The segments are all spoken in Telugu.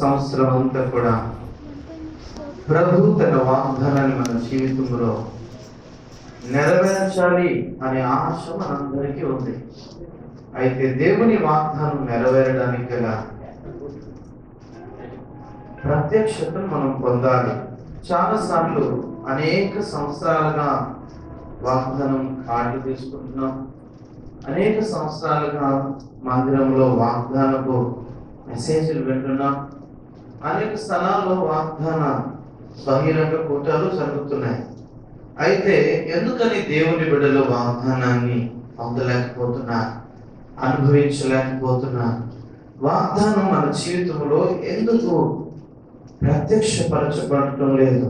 సంవత్సరం అంతా కూడా ప్రభు తన వాగ్దానాన్ని మన జీవితంలో నెరవేర్చాలి అనే ఆశ మనందరికీ ఉంది. అయితే దేవుని వాగ్దానం నెరవేరడానికి గల ప్రత్యక్షతను మనం పొందాలి. చాలాసార్లు అనేక సంవత్సరాలుగా వాగ్దానం కార్డు తీసుకుంటున్నాం. అనేక సంవత్సరాలుగా మందిరంలో వాగ్దానపు మెసేజ్లు వింటున్నాం. అనేక స్థలాల్లో వాగ్దాన బహిరంగ కూటాలు జరుగుతున్నాయి. అయితే ఎందుకని దేవుని బిడ్డలు వాగ్దానాన్ని పొందలేకపోతున్నారు, అనుభవించలేకపోతున్నారు? వాగ్దానం మన జీవితంలో ఎందుకు ప్రత్యక్షపరచబడటం లేదు?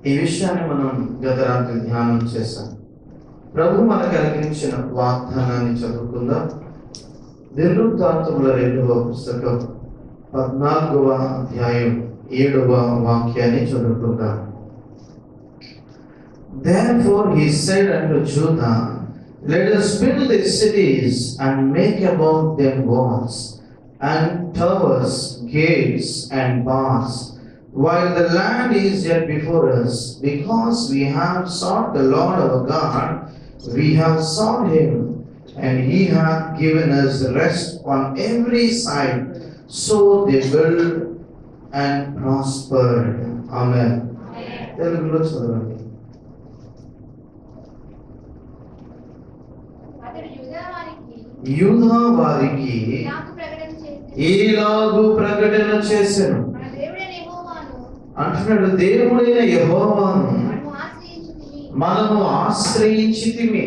ఈ విషయాన్ని మనం గత రాత్రి ధ్యానం చేశాం. ప్రభు మనకు కలిగించిన వాగ్దానాన్ని చదువుకుందాం. దినవృత్తాంతముల 2వ పుస్తకం 14వ అధ్యాయం 7వ వాక్యాన్ని చదువుకుందాం. Therefore he said unto Judah, Let us build these cities and make about them walls and towers, gates and bars, while the land is yet before us, because we have sought the Lord our God, we have sought him, and he hath given us rest on every side. So they built and prospered. Amen. తెలుగులో చదవండి. యూదా వారికి ఈలాగు ప్రకటన చేసెను అంటున్నాడు. దేవుడైన యెహోవాను మనము ఆశ్రయించితిమి.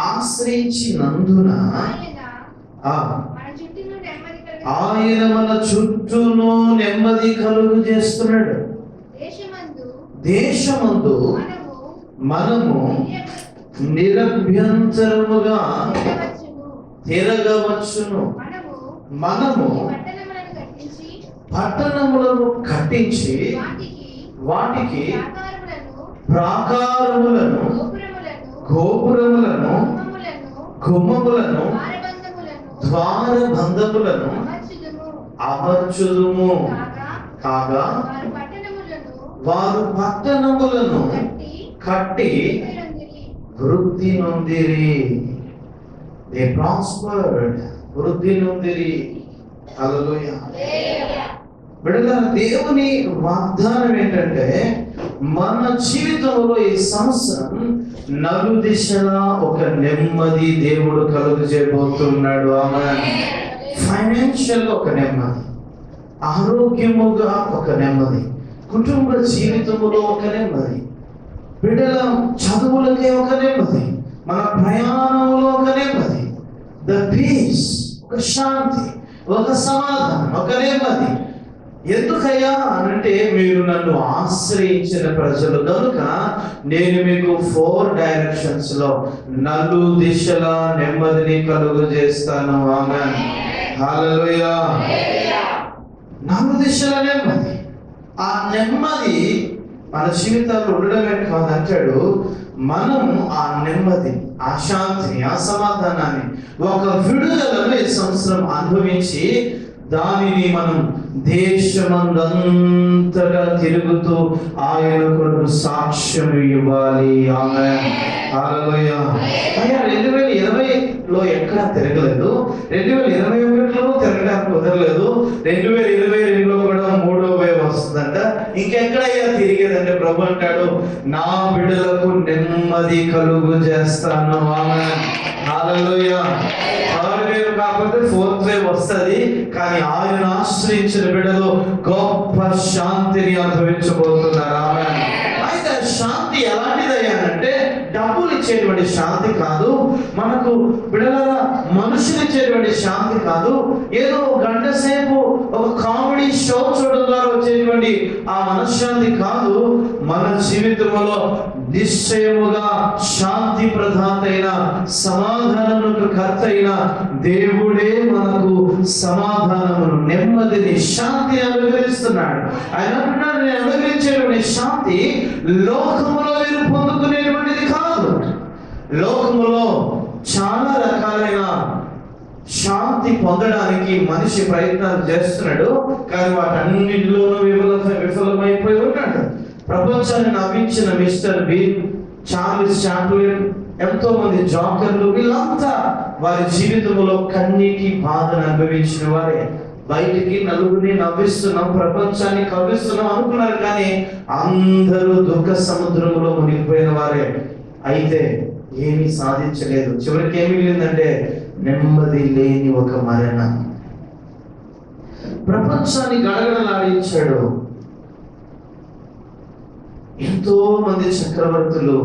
ఆశ్రయించినందున ఆయన మన చుట్టూను నెమ్మది కలుగు చేస్తున్నాడు. దేశమందు మనము నిరభ్యంతరముగా తిరగవచ్చును. మనము పట్టణములను కట్టించి వాటికి ప్రాకారములను, గోపురములను, గుమ్మములను, ద్వారబంధములను అమర్చుదుము. కాగా వారు పట్టణములను కట్టి వృద్ధి నొందిరి. దే ప్రాస్పర్డ్, వృద్ధి నొందిరి. హల్లెలూయా. బిడ్డలారా, దేవుని వాగ్దానం ఏంటంటే మన జీవితంలో ఈ సంవత్సరం నలుదిశలా ఒక నెమ్మది దేవుడు కలుగు చేయబోతున్నాడు. ఆమేన్. ఫైనాన్షియల్ ఒక నెమ్మది, ఆరోగ్యముగా ఒక నెమ్మది, కుటుంబ జీవితంలో ఒక నెమ్మది, బిడ్డల చదువులకే ఒక నెమ్మది, మన ప్రయాణంలో ఒక నెమ్మది, ద పీస్, ఒక శాంతి, ఒక సమాధానం, ఒక నెమ్మది. ఎందుకయ్యా అనంటే మీరు నన్ను ఆశ్రయించిన ప్రజలు కనుక నేను మీకు 4 డైరెక్షన్స్ లో నలు దిశల నెమ్మదిని కలుగు చేస్తాను. ఆమేన్. హల్లెలూయా. నలు దిశల నెమ్మది. ఆ నెమ్మది మన జీవితాల్లో ఉండడమే కాదంటాడు, మనం ఆ నెమ్మది, ఆ శాంతిని, ఆ సమాధానాన్ని, ఒక విడుదలను ఈ సంవత్సరం అనుభవించి దానిని మనం దేశమందంతటా తిరుగుతూ ఆయన కొరకు సాక్ష్యం ఇవ్వాలి. ఆమేన్. హల్లెలూయా. అయ్యా 2020లో ఎక్కడా తిరగలేదు, 2021లో తిరగడానికి కుదరలేదు, 2022లో కూడా 3వ వేవ్ వస్తుందంట. ఇంకెక్కడయ్యా తిరిగేదంటే ప్రభు అంటాడు, నా బిడ్డలకు నెమ్మది కలుగు చేస్తాను. ఆమేన్. హల్లెలూయా. 3rd వేవ్ కాకపోతే 4th వేవ్ వస్తుంది, కానీ ఆయన ఆశ్రయించిన బిడ్డలు గొప్ప శాంతిని అనుభవించబోతున్నారు. ఆమేన్. అయితే శాంతి ఎలాంటిదయ్యానంటే డబ్బులు ఇచ్చేటువంటి శాంతి కాదు, మనకు బిడ్డలారా మనుషులు ఇచ్చేటువంటి శాంతి కాదు, ఏదో గంట సేపు ఒక కామెడీ షో చూడడం ద్వారా వచ్చేటువంటి ఆ మనశ్శాంతి కాదు. మన జీవితంలో నిశ్చయముగా శాంతి ప్రదాత అయిన, సమాధానములకు కర్త అయిన దేవుడే మనకు సమాధానమును, నెమ్మదిని, శాంతిని అనుగ్రహిస్తున్నాడు. ఆయన అంటున్నాడు, నేను అనుగ్రహించేటువంటి శాంతి లోకములో మీరు పొందుకునేటువంటిది కాదు. లోకములో చాలా రకాలైన శాంతి పొందడానికి మనిషి ప్రయత్నాలు చేస్తున్నాడు, కానీ వాటన్నిటిలోనూ విఫలమైపోయి ఉన్నాడు. ప్రపంచాన్ని నవ్వించిన మిస్టర్ బీన్, చార్లెస్ చాప్లిన్, ఎంతో మంది జోకర్లు, వీళ్ళంతా వారి జీవితంలో కన్నీటి బాధను అనుభవించిన వారే. బయటికి నలుగురిని నవ్విస్తున్నాం, ప్రపంచాన్ని కవ్విస్తున్నాం అనుకున్నారు, కానీ అందరూ దుఃఖ సముద్రంలో మునిగిపోయిన వారే. అయితే ఏమీ సాధించలేదు. చివరికి ఏమి మిగిలిందంటే నెమ్మది లేని ఒక మరణం. ప్రపంచాన్ని గడగడలాడించాడు. ఎంతో మంది చక్రవర్తులు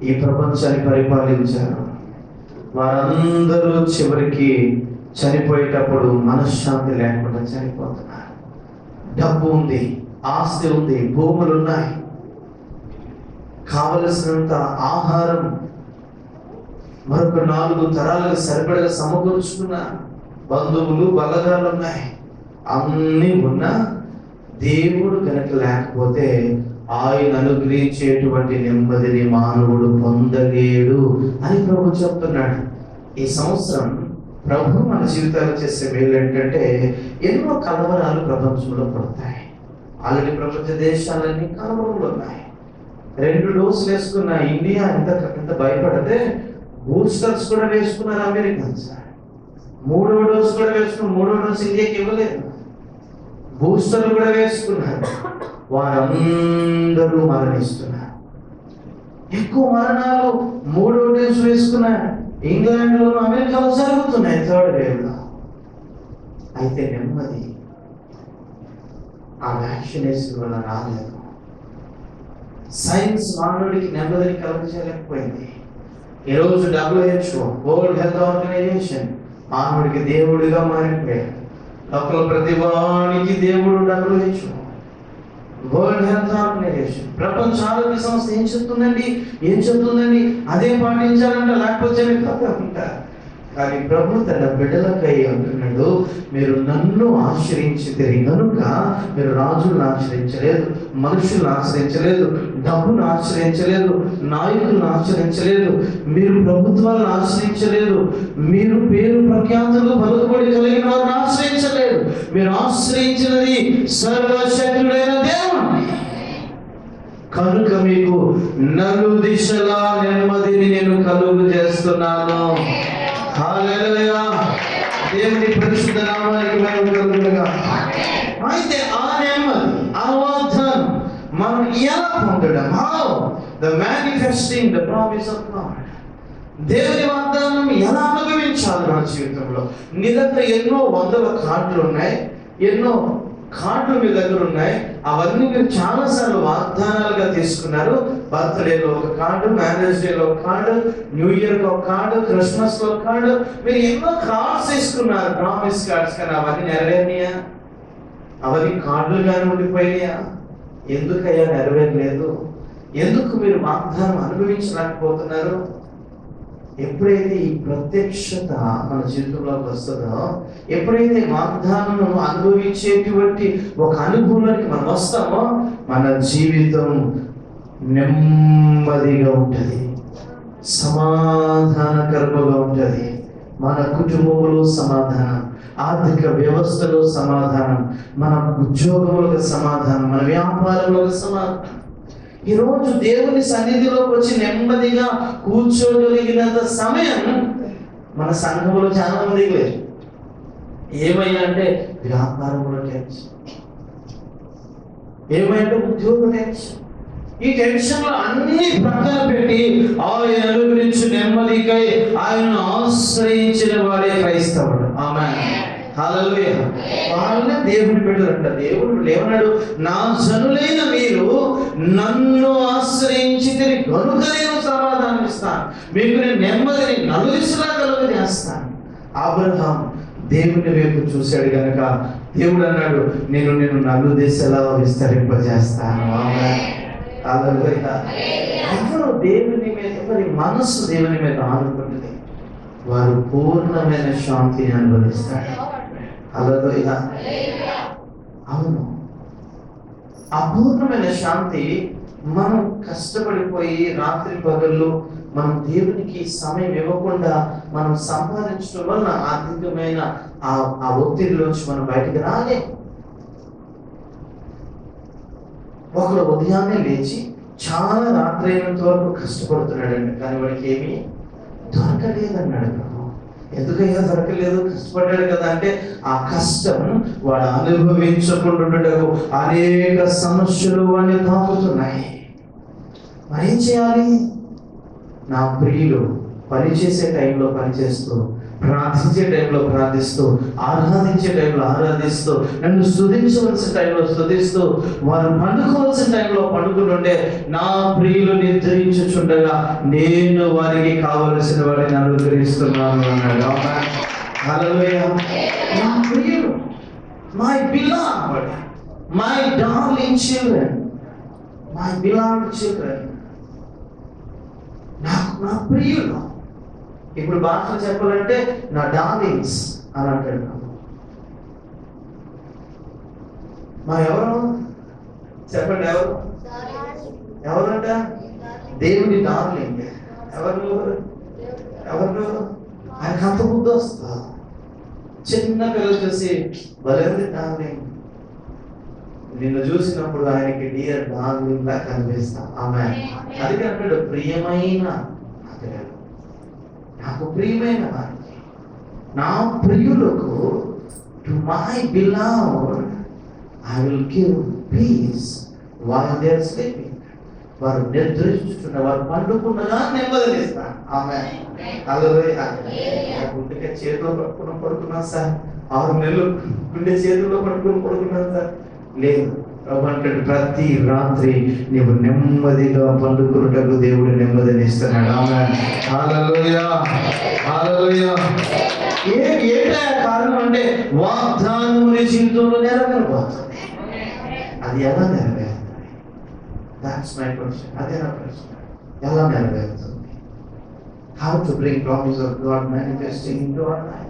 ఈ ప్రపంచాన్ని పరిపాలించారు. వారందరూ చివరికి చనిపోయేటప్పుడు మనశ్శాంతి లేకుండా చనిపోతున్నారు. డబ్బు ఉంది, ఆస్తి ఉంది, భూములు ఉన్నాయి, కావలసినంత ఆహారం మరొక 4 తరాలకు సరిపడగా సమకూర్చుకున్న బంధువులు బలగాలు ఉన్నాయి. అన్నీ ఉన్నా దేవుడు కనుక లేకపోతే ఆయన అనుగ్రహించేటువంటి నెమ్మదిని మానవుడు పొందలేడు అని ప్రభు చెప్తున్నాడు. ఈ సంవత్సరం ప్రభు మన జీవితాలు చేసే మేలు ఏంటంటే ఎన్నో కలవరాలు ప్రపంచంలో పడతాయి. ఆల్రెడీ ప్రపంచ దేశాలన్నీ కలవరంలో ఉన్నాయి. 2 డోసులు వేసుకున్న ఇండియా ఎంత భయపడితే బూస్టర్స్ కూడా వేసుకున్నారు అమెరికన్స్. 3వ డోసు కూడా వేసుకున్న 3వ డోసు ఇండియాకి ఇవ్వలేదు. బూస్టర్లు కూడా వేసుకున్నారు. వారందరూ మరణిస్తున్నారు. ఎక్కువ మరణాలు 3వ డోసు వేసుకున్న ఇంగ్లాండ్లో, అమెరికాలో జరుగుతున్నాయి 3rd వేవ్లో. అయితే నెమ్మది ఆ వ్యాక్సినేషన్ వల్ల రాలేదు. సైన్స్ మానవుడికి నెమ్మదిని కలుగజేయలేకపోయింది. ఈరోజు WHO, వరల్డ్ హెల్త్ ఆర్గనైజేషన్, మానవుడికి దేవుడిగా మారిపోయాడు. లోకల్ ప్రతివానికి దేవుడు WHO, వరల్డ్ హెల్త్ ఆర్గనైజేషన్, ప్రపంచ ఆరోగ్య సంస్థ ఏం చెప్తుందండి? అదే పాటించాలంట, లేకపోతే ఉంటారు. కానీ ప్రభు తన బిడ్డలకై అంటున్నాడు, మీరు నన్ను ఆశ్రయించితిరి కనుక మీరు రాజులను ఆశ్రయించలేదు, మనుషులను ఆశ్రయించలేదు, డబ్బును ఆశ్రయించలేదు, నాయకులను ఆశ్రయించలేదు, మీరు ప్రభుత్వాలను ఆశ్రయించలేదు, మీరు పేరు ప్రఖ్యాతులు పలుకుబడి కలిగిన వారిని ఆశ్రయించలేదు. మీరు ఆశ్రయించినది సర్వశక్తుడైన దేవుణ్ణి. కనుక మీకు నలుదిశలా నెమ్మదిని నేను కలుగు చేస్తున్నాను. హల్లెలూయా. దేవుని పరిశుద్ధ నామానికి మహిమ కలుగునుగా. అయితే ఆ నెమ్మది, ఆ వాగ్దానం మనం ఎలా పొందడం? How the manifesting the promise of God. దేవుని వాగ్దానం ఎలా అనుభవించాలి మన జీవితంలో? నీ దగ్గర ఎన్నో వందల కార్డులు ఉన్నాయి, ఎన్నో కార్డులు మీ దగ్గర ఉన్నాయి. అవన్నీ మీరు చాలాసార్లు వాగ్దానాలుగా తీసుకున్నారు. బర్త్డేలో ఒక కార్డు, మ్యారేజ్ డేలో ఒక కార్డు, న్యూ ఇయర్కి ఒక కార్డు, క్రిస్మస్లో ఒక కార్డు, మీరు ఎన్నో కార్డ్స్ తీసుకున్నారు, ప్రామిస్ కార్డ్స్. కానీ అవన్నీ నెరవేరినాయా? అవన్నీ కార్డులుగానే ఉండిపోయినాయా? ఎందుకయ్యా నెరవేరలేదు? ఎందుకు మీరు వాగ్దానం అనుభవించలేకపోతున్నారు? ఎప్పుడైతే ఈ ప్రత్యక్షత మన జీవితంలోకి వస్తుందో, ఎప్పుడైతే వాగ్దానం అనుభవించేటువంటి ఒక అనుభవానికి మనం వస్తామో, మన జీవితం నెమ్మదిగా ఉంటుంది, సమాధానకరంగా ఉంటుంది. మన కుటుంబంలో సమాధానం, ఆర్థిక వ్యవస్థలో సమాధానం, మన ఉద్యోగంలో సమాధానం, మన వ్యాపారంలో సమాధానం. ఈరోజు దేవుని సన్నిధిలోకి వచ్చి నెమ్మదిగా కూర్చోగలిగినంత సమయం మన సంఘంలో చాలా మందికి లేదు. ఏమయ్యా అంటే వ్యాపారంలో టెన్షన్, ఏమంటే ఉద్యోగ టెన్షన్. ఈ టెన్షన్లో అన్ని ప్రక్కన పెట్టి ఆయన అనుగ్రహించు నెమ్మదికై ఆయనను ఆశ్రయించిన వాడే క్రైస్తవుడు. ఆమేన్. హల్లెలూయా. వాళ్ళే దేవుని బిడ్డలంట. దేవుడు ఏమన్నాడు? నా జనులైన మీరు నన్ను ఆశ్రయించితే కనుక నేను సమాధానం ఇస్తాను, మీకు నేను నెమ్మదిని నలుదిశలా కలుగజేస్తాను. అబ్రహాం దేవుని వైపు చూశాడు కనుక దేవుడు అన్నాడు, నేను నలుదిశలా విస్తరింపజేస్తాను. ఆమేన్. హల్లెలూయా. ఎవరు దేవుని మీద, ఎవరి మనస్సు దేవుని మీద ఆనుకుంటుంది, వారు పూర్ణమైన శాంతిని అనుభవిస్తారు. హల్లెలూయా. అవును, అపూర్ణమైన శాంతి మనం కష్టపడిపోయి రాత్రి పగళ్ళు మనం దేవునికి సమయం ఇవ్వకుండా మనం సంపాదించడం వల్ల ఆర్థికమైన ఆ ఒత్తిడిలోంచి మనం బయటికి రాలేం. ఒకరు ఉదయాన్నే లేచి చాలా రాత్రి అయినంత వరకు కష్టపడుతున్నాడండి, కానీ వాడికి ఏమీ దొరకలేదన్నాడు ప్రభు. ఎందుకయ్యా దొరకలేదు? కష్టపడ్డాడు కదా అంటే ఆ కష్టం వాడు అనుభవించకుండా అనేక సమస్యలు వాడిని తాకుతున్నాయి. మరేం చేయాలి? నా ప్రియులు పనిచేసే టైంలో పనిచేస్తూ, ప్రార్థించే టైంలో ప్రార్థిస్తూ, ఆరాధించే టైంలో ఆరాధిస్తూ, నన్ను స్తుతించవలసిన టైంలో స్తుతిస్తూ, వారు పండుకోవాల్సిన టైంలో పండుకుంటుండే నా ప్రియులు నిద్రించుచుండగా నేను వారికి కావలసిన వారిని అనుగ్రహిస్తున్నాను అన్నాడు. హల్లెలూయా. నా ప్రియులు, my beloved, my darling children, my beloved children, నా ప్రియులు. ఇప్పుడు భాషలో చెప్పాలంటే నా డార్లింగ్స్ అని అంటాడు. మా ఎవరు చెప్పండి? ఎవరంట? దేవుని డార్లింగ్. ఎవరు? ఆయనకు అంత బుద్ధి వస్తా. చిన్న పిల్లలు చూసి భలేంది డార్లింగ్, నిన్ను చూసినప్పుడు ఆయనకి డియర్ డార్లింగ్ లా కనిపిస్తా. ఆమె అది అంటాడు, ప్రియమైన నాకు ప్రియమైన వారికి, నా ప్రియులకు, to my beloved I will give peace while they are sleeping. వారు నిద్రించుచున్న, వారు పండుకున్నగా నెమ్మదిస్తాను. ఆమె హల్లెలూయా. గుండె చేతిలో పడుకున్నాను సార్, 6 నెలలు గుండె చేతుల్లో పడుకున్నాను సార్. లేదు, ప్రభు అంటాడు, ప్రతి రాత్రి నీవు నెమ్మదిగా పండుకున్నటకు దేవుడు నెమ్మదిని ఇస్తున్నాడు. ఆమేన్. హల్లెలూయా, హల్లెలూయా. ఏంటా కారణం అంటే వాగ్దానం నీ జీవితంలో నెరవేరబోతుంది. అది ఎలా నెరవేరుతుంది? That's my question. అదే నా ప్రశ్న. ఎలా నెరవేరుతుంది? How to bring promise of God manifesting in your life?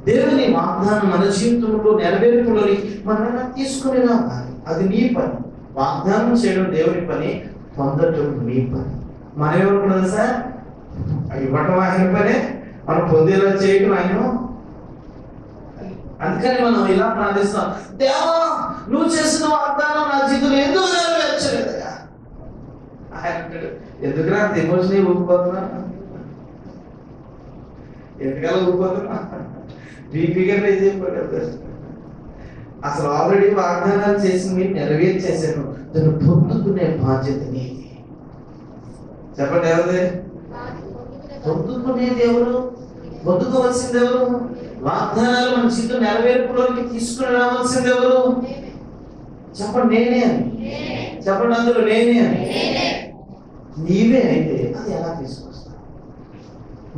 దేవుని వాగ్దానం మన జీవితంలో నెరవేర్పులోని మనం తీసుకుని రావాలి. అది నీ పని. వాగ్దానం చేయడం దేవుని పని, పొందటం నీ పని. మనం ఏమనుకున్నది సార్, ఇవ్వటం ఆయన పనే, మనం పొందేలా చేయటం ఆయన. అందుకని మనం ఇలా ప్రార్థిస్తాం, దేవా నువ్వు చేసిన వాగ్దానం నా జీవితంలో ఎందుకు నెరవేర్చలేదయ్యా? ఆయన అంటాడు, ఎందుకురా అంత ఎమోషనల్ ఊపిపోతున్నా, ఎందుకలా ఊపిపోతున్నా, బీపీగా రేజ్ అయిపోయాడు. అసలు ఆల్రెడీ వాగ్దానాలు చేసి మీరు నెరవేర్చేసాను, దాన్ని పొందుకునే బాధ్యత నీది. చెప్పండి, ఎవరిది? పొందుకునేది ఎవరు? పొందుకోవాల్సింది ఎవరు? వాగ్దానాలు మన జీవితం నెరవేర్పులోకి తీసుకుని రావాల్సింది ఎవరు? చెప్పండి, నేనే అని. చెప్పండి అందరూ, నేనే అని. నీవే అయితే అది ఎలా తీసుకొస్తా?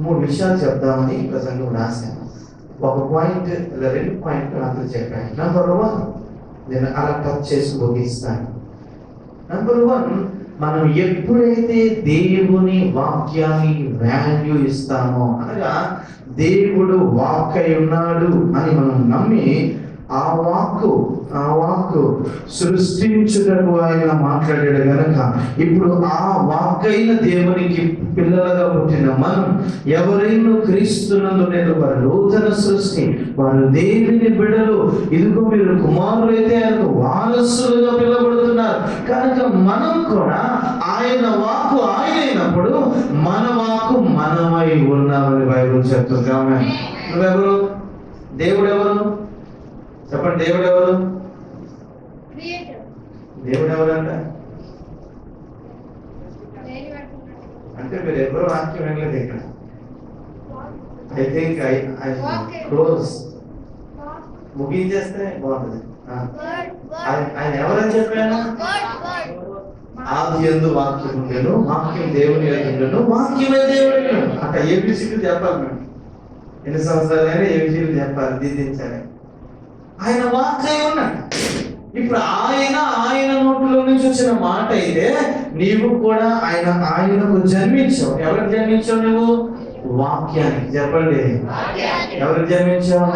3 విషయాలు చెప్దామని ప్రసంగం రాశాను. ఒక పాయింట్, 2 పాయింట్లు నాకు చెప్పాను. నంబర్ 1 నేను అలా టచ్ చేసి ముగిస్తాను. నంబర్ 1, మనం ఎప్పుడైతే దేవుని వాక్యాన్ని వాల్యూ ఇస్తామో, అనగా దేవుడు వాక్ అయి ఉన్నాడు అని మనం నమ్మి ఆ వాక్కు సృష్టించుటకు ఆయన మాట్లాడాడు గనక, ఇప్పుడు ఆ వాక్కైన దేవునికి పిల్లలుగా పుట్టిన మనం, ఎవరైనా క్రీస్తునందు నేను వారు నూతన సృష్టి, వారు దేవుని బిడ్డలు, ఇదిగో మీరు కుమారులైతే ఆయనకు వారసులుగా పిలవబడుతున్నారు. కనుక మనం కూడా ఆయన వాక్కు ఆయనైనప్పుడు మన వాక్కు మనమై ఉన్నామని బైబిల్ చెప్తుంది. ఆమేన్. నువ్వెవరు? దేవుడు ఎవరు? చెప్పండి, దేవుడు ఎవరు? దేవుడు ఎవరంట అంటే మీరు ఎవరు వాక్యం వినలేదు ఇక్కడ. ఐ థింక్ ఐ క్లోజ్ ముగించేస్తే బాగుంటుంది. ఆయన ఎవరని చెప్పాను? ఆది యందు వాక్యం ఉండెను, వాక్యం దేవుని ఉండెను, వాక్యమే దేవుడు. అట్లా ఏబిసిలు చెప్పాలి. మేము ఎన్ని సంవత్సరాలైనా ఏబిసిలు చెప్పాలి, దిద్దించాలి. ఆయన వాక్య ఉన్నాడు. ఇప్పుడు ఆయన నోట్లో నుంచి వచ్చిన మాట అయితే నీవు కూడా ఆయనకు జన్మించావు. ఎవరికి జన్మించావు? నువ్వు వాక్యానికి. చెప్పండి, ఎవరికి జన్మించాం?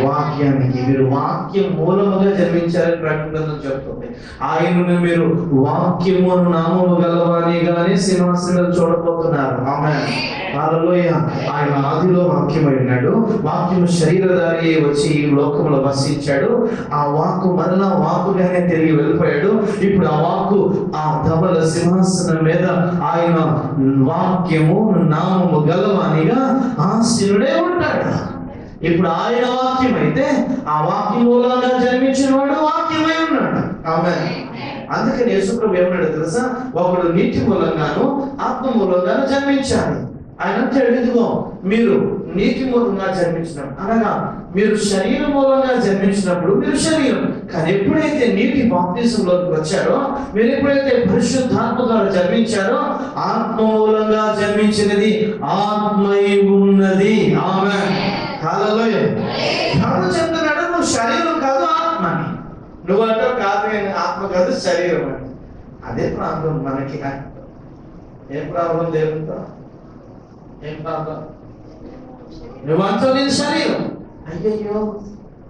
వాక్యానికి. మీరు వాక్యం మూలముగా జన్మించారని ప్రకటనలో చెప్తుంది. ఆయనను మీరు వాక్యమును నామము గలవానిగానే సింహాసనం చూడబోతున్నారు. ఆమేన్, హల్లెలూయా. ఆయన ఆదిలో వాక్యమై ఉన్నాడు. వాక్యము శరీరధారి వచ్చి ఈ లోకంలో వసించాడు. ఆ వాక్కు మరలా వాక్కుగానే తిరిగి వెళ్ళిపోయాడు. ఇప్పుడు ఆ వాక్కు ఆ ధవల సింహాసనం మీద ఆయన వాక్యము నామము గలవానిగా ఆసీనుడే ఉంటాడు. ఇప్పుడు ఆయన వాక్యం అయితే ఆ వాక్యం మూలంగా జన్మించిన వాడు వాక్యమై ఉన్నాడు. ఆమేన్. అందుకని యేసుప్రభు ఏమన్నాడు తెలుసా? ఒకడు నీటి మూలంగాను ఆత్మ మూలంగాను జన్మించాలి. ఆయన అంటాడు, ఇదిగో మీరు నీటి మూలంగా జన్మించినప్పుడు, అనగా మీరు శరీరం మూలంగా జన్మించినప్పుడు మీరు శరీరం, కానీ ఎప్పుడైతే నీటి బాప్తిజంలోకి వచ్చారో, మీరు ఎప్పుడైతే పరిశుద్ధాత్మ ద్వారా జన్మించారో, ఆత్మ మూలంగా జన్మించినది ఆత్మై ఉన్నది. ఆమేన్, హల్లెలూయా. ప్రభు చెప్తున్నాడు, నువ్వు శరీరం కాదు ఆత్మని. నువ్వు అంటావు కాదు, ఆత్మ కాదు శరీరం అని. అదే ప్రాబ్లం మనకి. ఏం ప్రాబ్లం? దేవునితో ఏం ప్రాబ్లం? నువ్వు అంటావు నేను శరీరం. అయ్యయ్యో,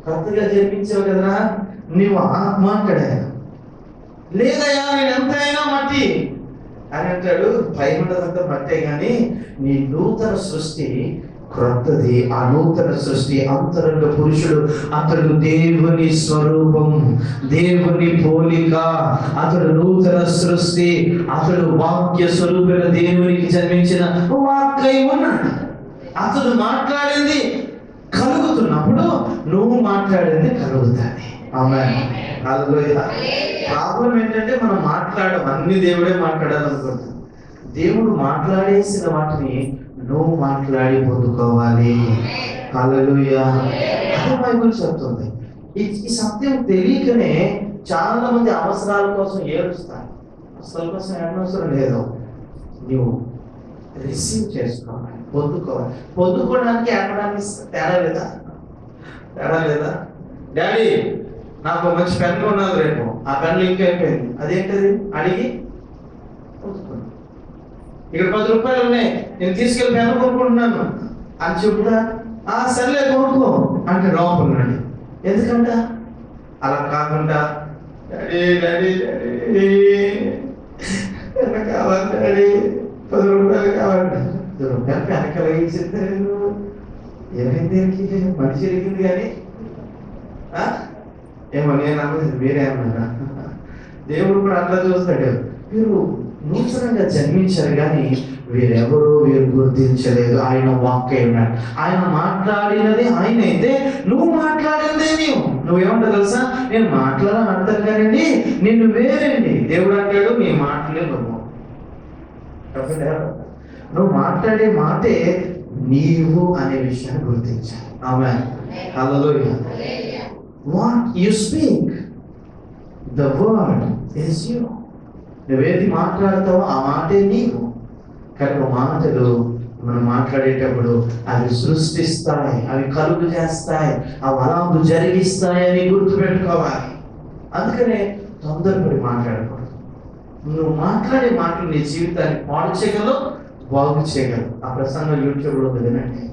కొత్తగా జన్మించావు కదరా, నీవు ఆత్మ అంటాడా? లేదయ్యా, నేను ఎంతైనా మట్టి అని అంటాడు. పైనంతా మట్టే కానీ నీ నూతన సృష్టి క్రొత్తది. ఆ నూతన సృష్టి అంతరంగ పురుషుడు, అతడు దేవుని స్వరూపం, దేవుని పోలిక, అతడు నూతన సృష్టి, అతడు వాక్య స్వరూపైన దేవునికి జన్మించిన వాక్కై ఉన్నాడు. అతడు మాట్లాడింది కలుగుతున్నప్పుడు నువ్వు మాట్లాడింది కలుగుతాది. ఆమేన్, హల్లెలూయా. ప్రాబ్లం ఏంటంటే మనం మాట్లాడడం, అన్ని దేవుడే మాట్లాడాలనుకుంటుంది. దేవుడు మాట్లాడేసిన వాటిని నువ్వు మాట్లాడి పొందుకోవాలి. హల్లెలూయా. అదే బైబిల్ చెప్తుంది. ఈ సత్యం తెలియకనే చాలా మంది అవసరాల కోసం ఏడుస్తారు. అవసరాల కోసం ఏడవసరం లేదు, నువ్వు రిసీవ్ చేసుకోవాలి, పొందుకోవాలి. పొందుకోవడానికి ఏడవడానికి తేడా లేదా? తేడా లేదా? డాడీ నాకు మంచి పెన్ను ఉన్నది, రేపు ఆ పెన్ను లింక్ అయిపోయింది, అదేంటది అడిగి పొందుకోండి. ఇక్కడ 10 రూపాయలు ఉన్నాయి, నేను తీసుకెళ్ళి పెన్ను కొనుక్కుంటున్నాను అని చెప్తా. సర్లే కొనుక్కో అంటే లోపలండి. ఎందుకంట? అలా కాకుండా డాడీ డాడీ డాడీ పెన్ను కావాలి డాడీ, 10 రూపాయలు కావాలంట. 10 రూపాయలు పెన్ను కలిగించింది. ఏమైంది? మనిషి ఎరిగింది కానీ ఏమో నేను అన్నది వేరేమన్నా. దేవుడు కూడా అట్లా చూస్తాడు. మీరు నూతనంగా జన్మించారు కానీ వీరెవరో వీరు గుర్తించలేదు. ఆయన వాక్య ఉన్నాడు. ఆయన మాట్లాడినది ఆయన అయితే, నువ్వు మాట్లాడిందే నువ్వేమంటా తెలుసా? నేను మాట్లాడాలని అంటాను కానండి, నిన్ను వేరండి. దేవుడు అంటాడు, నీ మాటలే నువ్వు మాట్లాడే మాటే నీవు అనే విషయాన్ని గుర్తించాలి. ఆమేన్, హల్లెలూయా. What you speak, the word is you. నువ్వేది మాట్లాడతావో ఆ మాటే నీవు. కనుక మాటలు మనం మాట్లాడేటప్పుడు అవి సృష్టిస్తాయి, అవి కలుగు చేస్తాయి, అవి అలాంటి జరిగిస్తాయని గుర్తుపెట్టుకోవాలి. అందుకనే తొందరపడి మాట్లాడకూడదు. నువ్వు మాట్లాడే మాటలు నీ జీవితాన్ని పాడు చేయగలవు, బాగు చేయగలవు. ఆ ప్రసంగం యూట్యూబ్లో వినండి,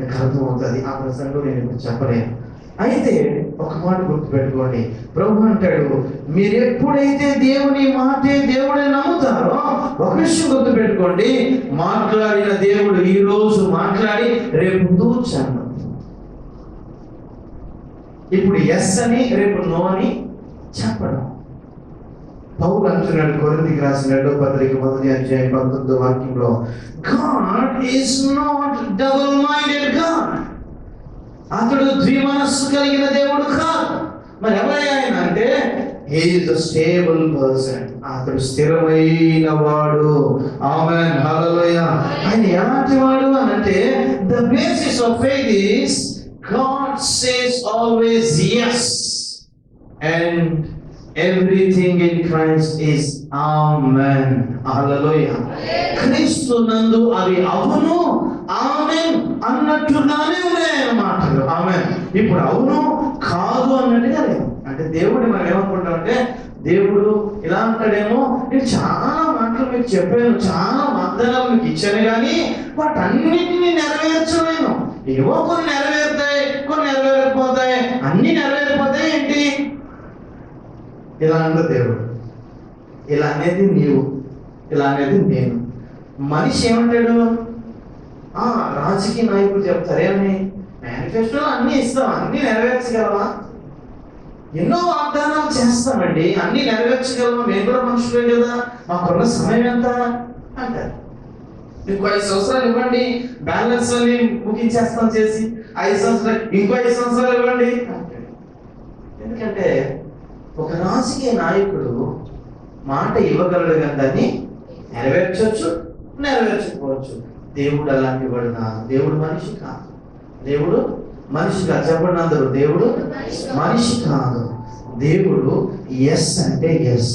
మీకు అర్థమవుతుంది. ఆ ప్రసంగం నేను ఇప్పుడు చెప్పలేను. అయితే ఒక మాట గుర్తుపెట్టుకోండి. ప్రభు అంటాడు, మీరు ఎప్పుడైతే దేవుని మాటే దేవుడే నమ్ముతారో, ఒక విషయం గుర్తుపెట్టుకోండి, మాట్లాడిన దేవుడు ఈ రోజు మాట్లాడి రేపు దూర్చాను. ఇప్పుడు ఎస్ అని రేపు నో అని చెప్పడం. పౌలు అంటున్నాడు కొరింథీయులకు రాసిన 2వ పత్రిక 1వ అధ్యాయం 19వ వాక్యంలో, God is not double-minded God. అతడు ద్విమనస్సు కలిగిన దేవుడు కాదు. మరి ఎవరై ఆయన అంటే, he is a stable person. అతడు స్థిరమైన వాడు. ఆమేన్, హల్లెలూయా. ఆయన ఎలాంటి వాడు అని అంటే, the basis of faith is God says always yes and everything in Christ is amen. Hallelujah. క్రీస్తు నందు అవి అవును ఆమేన్ అన్నట్టుగానే ఉన్నాయి మాటలు. ఆమేన్. ఇప్పుడు అవును కాదు అన్నట్టుగా లేవు. అంటే దేవుడు మనం ఏమనుకుంటామంటే, దేవుడు ఇలా అంటాడేమో, నేను చాలా మాటలు మీకు చెప్పాను, చాలా వాగ్దానాలు మీకు ఇచ్చాను కానీ వాటన్నిటిని నెరవేర్చలేను. ఏవో కొన్ని నెరవేరుతాయి, కొన్ని నెరవేరకపోతాయి, అన్ని నెరవేరిపోతాయి ఏంటి? ఇలా అందు దేవుడు, ఇలా అనేది నీవు, ఇలా అనేది నేను. మనిషి ఏమంటాడు? రాజకీయ నాయకులు చెప్తారు ఏమని, మేనిఫెస్టోలో అన్ని ఇస్తాం, అన్ని నెరవేర్చగలవా? ఎన్నో వాగ్దానాలు చేస్తామండి, అన్ని నెరవేర్చగలమా? మేము కూడా మనుషులే కదా, మాకున్న సమయం ఎంత అంటారు. ఇంకో 5 సంవత్సరాలు ఇవ్వండి, బ్యాలెన్స్ అన్ని ముగించేస్తాం చేసి, 5 సంవత్సరాలు, ఇంకో 5 సంవత్సరాలు ఇవ్వండి అంటాడు. ఎందుకంటే ఒక రాజకీయ నాయకుడు మాట ఇవ్వగలడు కానీ దాన్ని నెరవేర్చవచ్చు, నెరవేర్చకపోవచ్చు. దేవుడు అలాంటి వాడు కాదు. దేవుడు మనిషి కాదు. దేవుడు మనిషి కాదు. చెప్పండి అందరూ, దేవుడు మనిషి కాదు. దేవుడు ఎస్ అంటే ఎస్,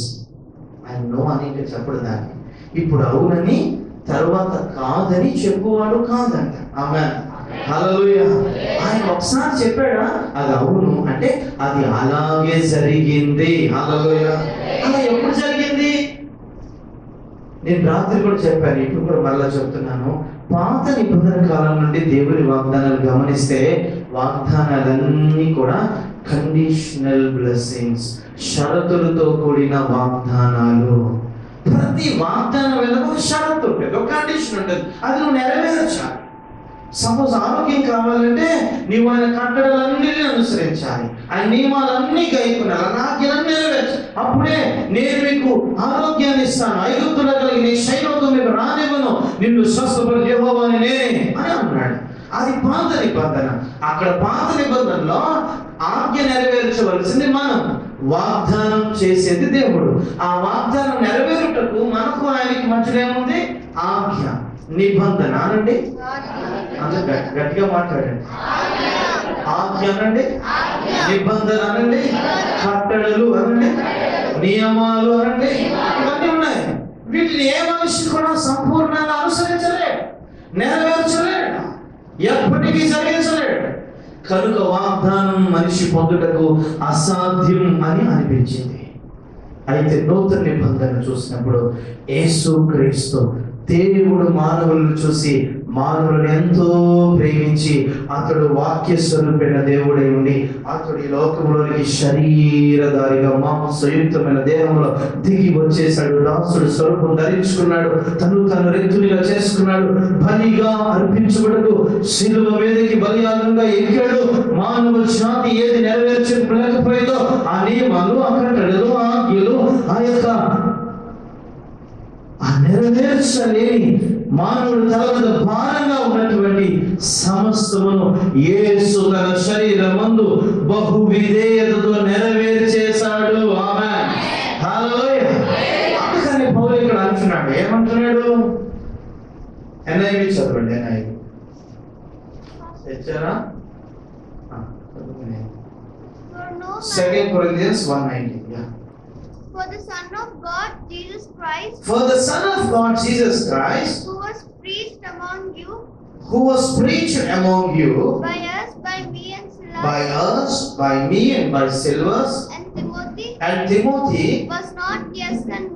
ఆయన నో అని ఇంకా చెప్పడు దాన్ని. ఇప్పుడు అవునని తర్వాత కాదని చెప్పువాడు కాదంట. ఆమేన్, హల్లెలూయా. ఆయన ఒకసారి చెప్పాడా అది అవును అంటే అది అలాగే జరిగింది. హల్లెలూయా. అలా ఎప్పుడు జరిగింది? నేను రాత్రి కూడా చెప్పాను, ఇప్పుడు కూడా మరలా చెప్తున్నాను. పాత నిబంధన కాలం నుండి దేవుని వాగ్దానాలు గమనిస్తే వాగ్దానాలన్నీ కూడా కండిషనల్ బ్లెస్సింగ్స్, షరతులతో కూడిన వాగ్దానాలు. ప్రతి వాగ్దానం వెనుక ఒక షరతు ఉంటుంది, ఒక కండిషన్ ఉంటుంది, అది నువ్వు నెరవేర్చాలి. సపోజ్ ఆరోగ్యం కావాలంటే నీవు ఆయన కట్టడలన్నిటిని అనుసరించాలి, ఆయన నియమాలన్నీ గైకొనాలి, ఆజ్ఞలన్నీ నెరవేర్చాలి. అప్పుడే నేను మీకు ఆరోగ్యాన్ని ఇస్తాను, ఐగుప్తులో కలిగి నీ శైలంతో మీకు రానివ్వను, నిన్ను స్వస్థపరిచే యెహోవాని నేనే అని అన్నాడు. అది పాత నిబంధన. అక్కడ పాత నిబంధనలో ఆజ్ఞ నెరవేర్చవలసింది మనం, వాగ్దానం చేసేది దేవుడు. ఆ వాగ్దానం నెరవేరుటకు మనకు ఆయనకి మధ్యలో ఏముంది? ఆజ్ఞ, నిబంధన అనండి. అందరూ గట్టిగా మాట్లాడండి. ఆజ్ఞ అనండి, నిబంధన అనండి, కట్టడలు అనండి, నియమాలు అనండి, ఇవన్నీ ఉన్నాయి. వీటిని ఏ మనిషి కూడా సంపూర్ణంగా అనుసరించలేడు, నెరవేర్చలేడు, ఎప్పటికీ జరిగించలేడు. కనుక వాగ్దానం మనిషి పొందుటకు అసాధ్యం అని అనిపించింది. అయితే నూతన నిబంధన చూసినప్పుడు యేసుక్రీస్తు దేవుడు మానవులను చూసి మానవులను ఎంతో ప్రేమించి అతడు వాక్య స్వరూపమైన దేవుడై ఉండి అతడు ఈ లోకంలోనికి శరీరధారిగా మాంసయుక్తమైన దేహంలో దిగి వచ్చేసాడు. దాసుడు స్వరూపం ధరించుకున్నాడు, తను రెత్తునిగా చేసుకున్నాడు, బలిగా అర్పించబడకు శిలువ మీదకి బలియాగంగా ఎక్కాడు. మానవ జాతి ఏది నెరవేర్చలేకపోయిందో ఆ నియమాలు, ఆ కట్టడలు, ఆ ఆజ్ఞలు, ఆ యొక్క నెరవేర్చలేని మానవుడు తల మీద భారంగా ఉన్నటువంటి సమస్తమును యేసు తన శరీరమందు బహు విధేయతతో నెరవేర్చేశాడు. ఆమేన్, హల్లెలూయా. అందుకని పౌలు ఇక్కడ అంటున్నాడు, ఏమంటున్నాడు? NIV చదవండి. NIV తెచ్చారా? 2 Corinthians 1:19. For the Son of God, Jesus Christ, For the Son of God, Jesus Christ, who was preached among you, by us, by me and Silas, and Timothy, was not yes and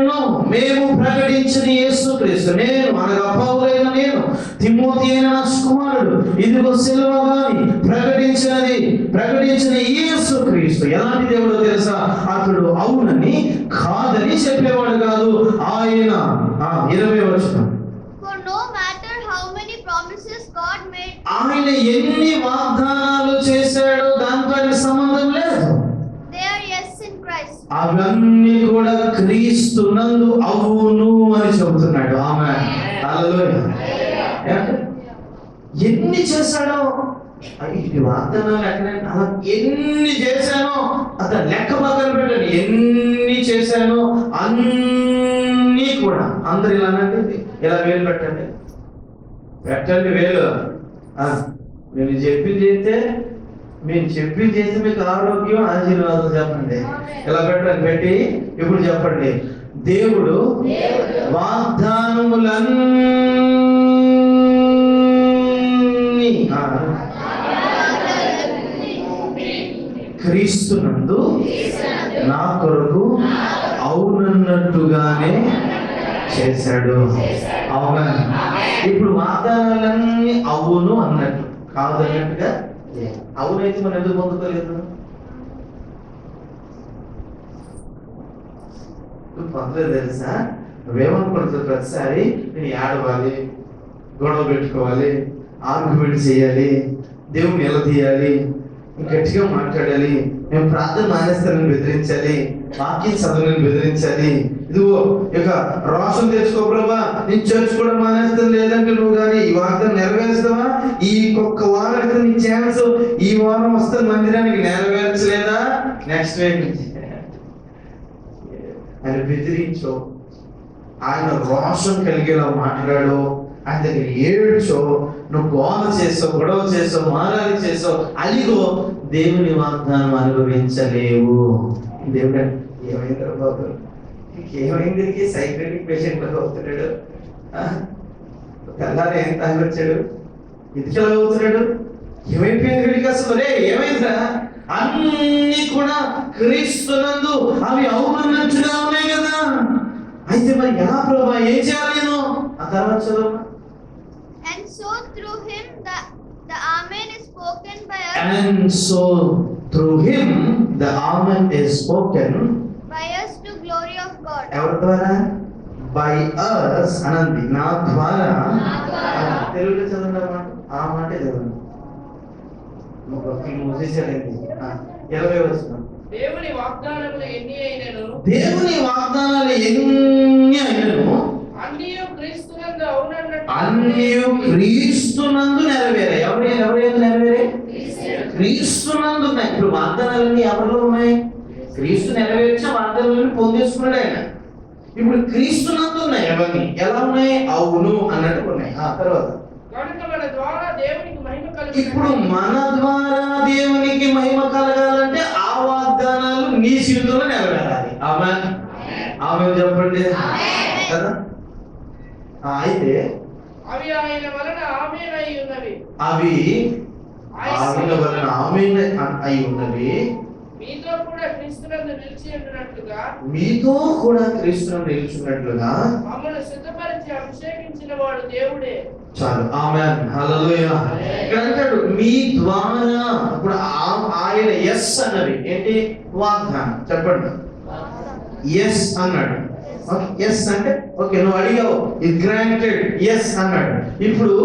no. మేము ప్రకటించిన యేసుక్రీస్తు, నేను అనగా పౌలైన నేను, తిమోతి అయిన నా కుమారుడు, ఇదిగో సిలువ గాని ప్రకటించిన యేసుక్రీస్తు. ఎలాంటి దేవుడో తెలుసా? అతడు అవునని కాదని చెప్పేవాడు కాదు. ఆయన 20వ వచనం, For no matter how many promises God made, ఆయన ఎన్ని వాగ్దానాలు చేశాడో దాంతో ఆయన సంబంధం లేదు. they are yes in Christ. అవన్నీ కూడా క్రీస్తునందు అవును అని చెబుతున్నాడు. ఆమేన్, హల్లెలూయా. ఎన్ని చేశాడో ఇది వాగ్దానాలు ఎక్కడైనా అలా ఎన్ని చేశానో అతను లెక్క పక్కన పెట్టండి. ఎన్ని చేశానో అన్నీ కూడా, అందరు ఇలా అనండి, ఇలా వేలు పెట్టండి వేలు. మేము చెప్పింది చేస్తే మీకు ఆరోగ్యం, ఆశీర్వాదం చెప్పండి. ఇలా పెట్టండి. పెట్టి ఇప్పుడు చెప్పండి, దేవుడు వాగ్దానములన్నీ క్రీస్తునందు నా కొరకు అవునన్నట్టుగానే చేశాడు. అవునా? ఇప్పుడు వాగ్దానాలన్నీ అవును అన్నట్టు, కాదు అన్నట్టుగా లేదు. అవునైతే మనం ఎందుకు పొందుకోలేదు? నువ్వు పొందలేదు తెలుసా? నువ్వేమనుకుంటున్నావు? ప్రతిసారి నేను ఏడవాలి, గొడవ పెట్టుకోవాలి, ఆర్గ్యుమెంట్ చేయాలి, దేవుని నిలదీయాలి, గట్టిగా మాట్లాడాలి, మేము ప్రార్థన మానేస్తానని బెదిరించాలి, వాక్యం చదువుని బెదిరించాలి, ఇదిగో ఇక రోషం తెచ్చుకో ప్రభా, నేను చర్చ్ కూడా మానేస్తాను, లేదంటే నువ్వు కానీ ఈ వాగ్దానం నెరవేరుస్తావా, ఈ ఒక్క వారం అయితే నీ ఛాన్స్, ఈ వారం వస్తే మందిరానికి నెరవేర్చలేదా నెక్స్ట్ వీక్ నుంచి ఆయన బెదిరించో, ఆయన రోషం కలిగేలా మాట్లాడు, ఆయన దగ్గర ఏడ్చో, నువ్వు గోల చేసావు, గొడవ చేసావు, మారాలి చేసావు, అలిగో, దేవుని వాగ్దానం అనుభవించలేవు. దేవుడు ఏమైంది బాబు, ఏమైంది, సైక్రెటిక్ పేషెంట్ లాగా అవుతున్నాడు, తెల్లారి ఏం తాగొచ్చాడు, ఇదికెలా అవుతున్నాడు, ఏమైపోయింది వీడికి అసలు, రే ఏమైందా, అన్ని కూడా క్రీస్తునందు అవి అవునన్నట్టుగా ఉన్నాయి కదా, అయితే మరి ఎలా ప్రభా, ఏం చేయాలి నేను? ఆ తర్వాత చదువు. And so through him the Amen is spoken by us. And so through him the Amen is spoken By us to glory of God. ఎవరి ద్వారా? By us అనంది, నా ద్వారా. తెలుగులో చదవండి అన్నమాట, ఆ మాటే చదవండి. మూసేసాడండి. 20 వచనం. దేవుని వాగ్దానములు ఎన్ని అయినను, దేవుని వాగ్దానాలు ఎన్ని అయినను అన్నియు క్రీస్తునందు అవునన్నట్టు, అన్నియు క్రీస్తునందు నెరవేరే. ఎవరైనా నెరవేరే? క్రీస్తునందు ఉన్నాయి. ఇప్పుడు వాగ్దానాలన్నీ ఎవరిలో ఉన్నాయి? క్రీస్తు నెరవేర్చిన వాగ్దానాలను పొందేసుకున్నాడు ఆయన. ఇప్పుడు క్రీస్తునందు ఉన్నాయి. ఎవరిని? ఎలా ఉన్నాయి? అవును అన్నట్టు ఉన్నాయి. ఆ తర్వాత కనుక మన ద్వారా దేవునికి మహిమ కలుగును. ఇప్పుడు మన ద్వారా దేవునికి మహిమ కలగాలంటే ఆ వాగ్దానాలు నీ జీవితంలో నెరవేరాలి. ఆమేన్. ఆమేన్ చెప్పండి కదా. అయితే అవి ఆయన వలన ఆమేన్ అయి ఉన్నవి. అవి ఆయన వలన ఆమేన్ అయి ఉన్నవి. మీతో కూడా క్రీస్తునందు నిలిచి ఉండునట్లుగా, మీతో కూడా క్రీస్తునందు నిలిచినట్లుగా మమ్మల్ని సిద్ధపరిచి అభిషేకించిన వాడు దేవుడే. చాలు. ఆమేన్. హల్లెలూయా. ఇక్కడ అంటాడు మీ ద్వారా. ఇప్పుడు ఆయన ఎస్ అన్నది ఏంటి? వాగ్దానం. చెప్పండి. ఎస్ అన్నాడు. ఎస్ అంటే ఓకే, నువ్వు అడిగావు, ఇది గ్రాంటెడ్, ఎస్ అన్నాడు. ఇప్పుడు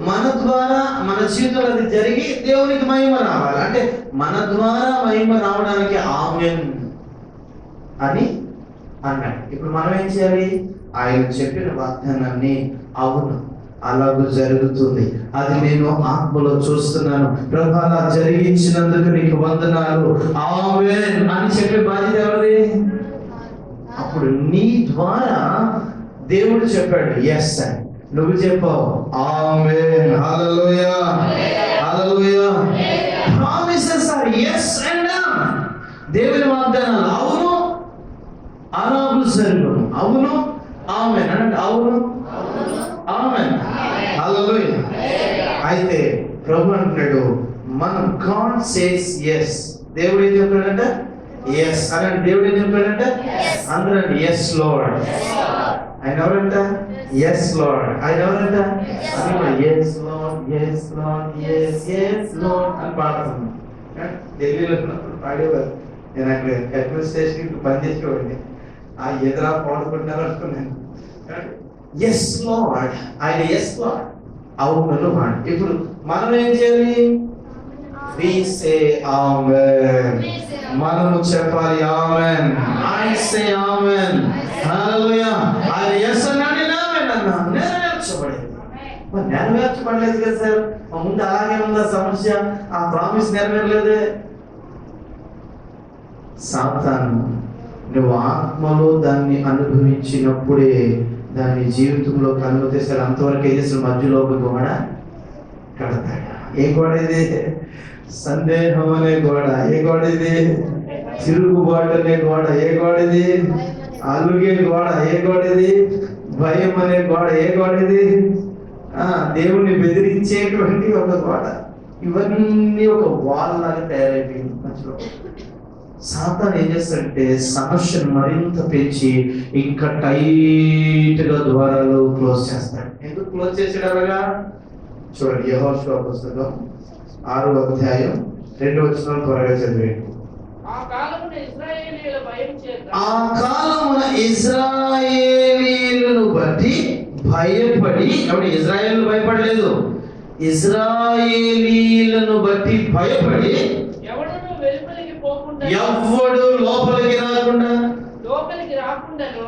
మన ద్వారా మన జీవితంలో అది జరిగి దేవునికి మహిమ రావాలి అంటే మన ద్వారా మహిమ రావడానికి ఆమేన్ అని అన్నాడు. ఇప్పుడు మనం ఏం చేయాలి? ఆయన చెప్పిన వాగ్దానాన్ని అవును అలాగూ జరుగుతుంది, అది నేను ఆత్మలో చూస్తున్నాను ప్రభా, అలా జరిగించినందుకు నీకు వందనాలు, ఆమేన్ అని చెప్పే బాధ్యత ఎవరిది? అప్పుడు నీ ద్వారా దేవుడు చెప్పాడు ఎస్ అని, నువ్వు చెప్పావు amen. Hallelujah. Hallelujah. Promises are yes and amen. దేవుని వాగ్దానాలు అవును అలాగూ జరుగును. అవును ఆమేన్ అంటే అవును ఆమేన్. హల్లెలూయా. అయితే ప్రభు అంటున్నాడు మనం గాడ్ సేస్ yes. దేవుడు ఏం చెప్పాడంట? yes అనండి. దేవుడు ఏం చెప్పాడంట? అందరండి yes Lord. ఆయన ఎవరంట? yes Lord. ఆయన ఎవరంట? yes Lord, yes Lord, yes yes Lord అని పాడుతున్నాం. ఢిల్లీలో ఉన్నప్పుడు పాడేవారు. నేను అక్కడ అడ్మినిస్ట్రేషన్ పనిచేసేవాడిని. ఆ ఎదురా పాడుకుంటున్నారు అనుకున్నాను. yes Lord, ఆయన yes Lord అవును వాడు. ఇప్పుడు మనం ఏం చేయాలి? we say amen. మనము చెప్పాలి ఆమేన్. I say amen. హల్లెలూయా. ఆయన yes అన్నాడు, ఆమేన్ అన్నాడు, నెరవేర్చబడింది. మరి నెరవేర్చబడలేదు కదా సార్, ముందు అలాగే ఉందా సమస్య? ఆ ప్రామిస్ నెరవేరలేదే. సాతాను నువ్వు ఆత్మలో దాన్ని అనుభవించినప్పుడే దాన్ని జీవితంలో అనుమతిస్తాడు. అంతవరకు ఏం చేస్తాడు? మధ్యలో ఒక గోడ కడతాడు. ఏ గోడ ఇది? సందేహం అనే గోడ. ఏ గోడ ఇది? తిరుగుబాటు అనే గోడ. ఏ గోడ ఇది? అలుగే గోడ. ఏ గోడ ఇది? భయం అనే గోడ. ఏ గోడ ఇది? దేవుణ్ణి బెదిరించేటువంటి ఒక గోడ. ఇవన్నీ ఒక వాల్ లాగా తయారైపోయింది మధ్యలో. సాతాను ఏం చేస్తాడంటే సమస్యను మరింత పెంచి ఇంకా టైట్ గా ద్వారాలు క్లోజ్ చేస్తాడు. ఎందుకు క్లోజ్ చేసాడు అలాగా? చూడండి, యెహోషువ పుస్తకం 6వ అధ్యాయం 2వ వచనం త్వరగా చదివేయండి. ఆ కాలమున ఇశ్రాయేలీయుల భయం చేత ఆ కాలమున ఇశ్రాయేలీయులను బట్టి భయపడి, కాబట్టి ఇజ్రాయేలు భయపడలేదు, ఇజ్రాయేలీయులను బట్టి భయపడి ఎవడును వెలుపలికి పోకుండా ఎవ్వడు లోపలికి రాకుండా, లోపలికి రాకుండాను